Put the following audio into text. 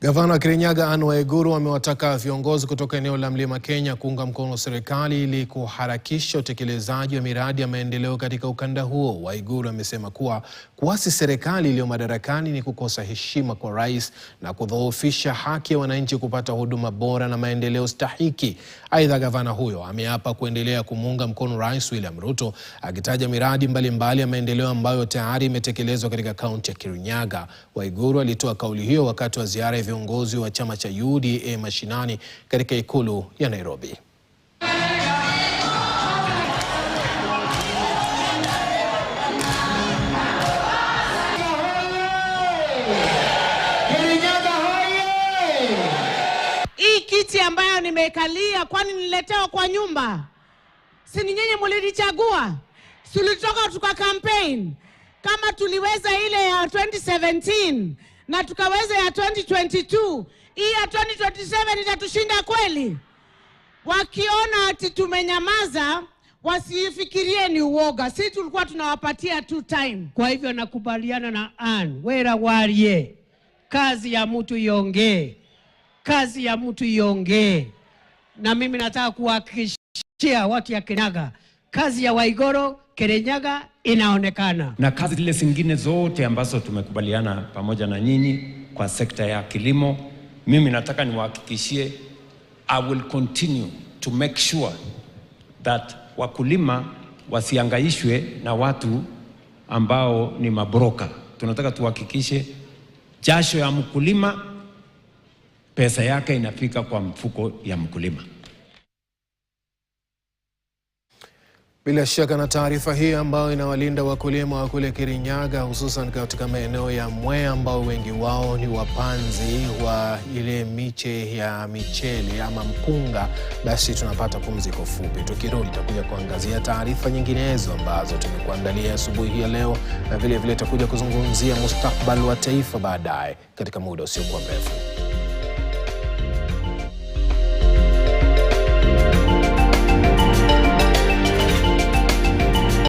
Gavana Kirinyaga Anne Waiguru amewataka viongozi kutoka eneo la Mlima Kenya kuunga mkono serikali ili kuharakisha utekelezaji wa miradi ya maendeleo katika ukanda huo. Waiguru amesema kuwa kuasi serikali iliyo madarakani ni kukosa heshima kwa rais na kudhoofisha haki ya wananchi kupata huduma bora na maendeleo stahiki. Aidha, gavana huyo ameapa kuendelea kumuunga mkono Rais William Ruto, akitaja miradi mbalimbali ya maendeleo ambayo tayari imetekelezwa katika kaunti ya Kirinyaga. Waiguru alitoa kauli hiyo wakati wa ziara ya viongozi wa chama cha UDA mashinani katika ikulu ya Nairobi. Hii kiti ambayo nimekalia, kwani niletewa kwa nyumba? Si ni nyinyi mlinichagua? Tulitoka tuka campaign kama tuliweza ile ya 2017 na tukaweza ya 2022, hii ya 2027 itatushinda kweli? Wakiona ati tumenyamaza, wasifikirie ni uoga. Sisi tulikuwa tunawapatia tu time. Kwa hivyo nakubaliana na Anne, wera warie, kazi ya mtu iongee. Kazi ya mtu iongee. Na mimi nataka kuhakikishia watu ya Kirinyaga, kazi ya Waiguru Kirinyaga inaonekana. Na kazi zile zingine zote ambazo tumekubaliana pamoja na nyinyi kwa sekta ya kilimo, mimi nataka niwahakikishie, I will continue to make sure that wakulima wasiangaishwe na watu ambao ni mabroka. Tunataka tuhakikishe jasho ya mkulima, pesa yake inafika kwa mfuko ya mkulima. Bila shaka na taarifa hii ambayo inawalinda wakulima wa kule Kirinyaga, hususan katika maeneo ya Mwea ambao wengi wao ni wapanzi wa ile miche ya michele ama mpunga, basi tunapata pumziko fupi. Tukirudi tutakuja kuangazia taarifa nyinginezo ambazo tumekuandalia asubuhi hii ya leo, na vile vile tutakuja kuzungumzia mustakabali wa taifa baadaye katika muda usiokuwa mrefu.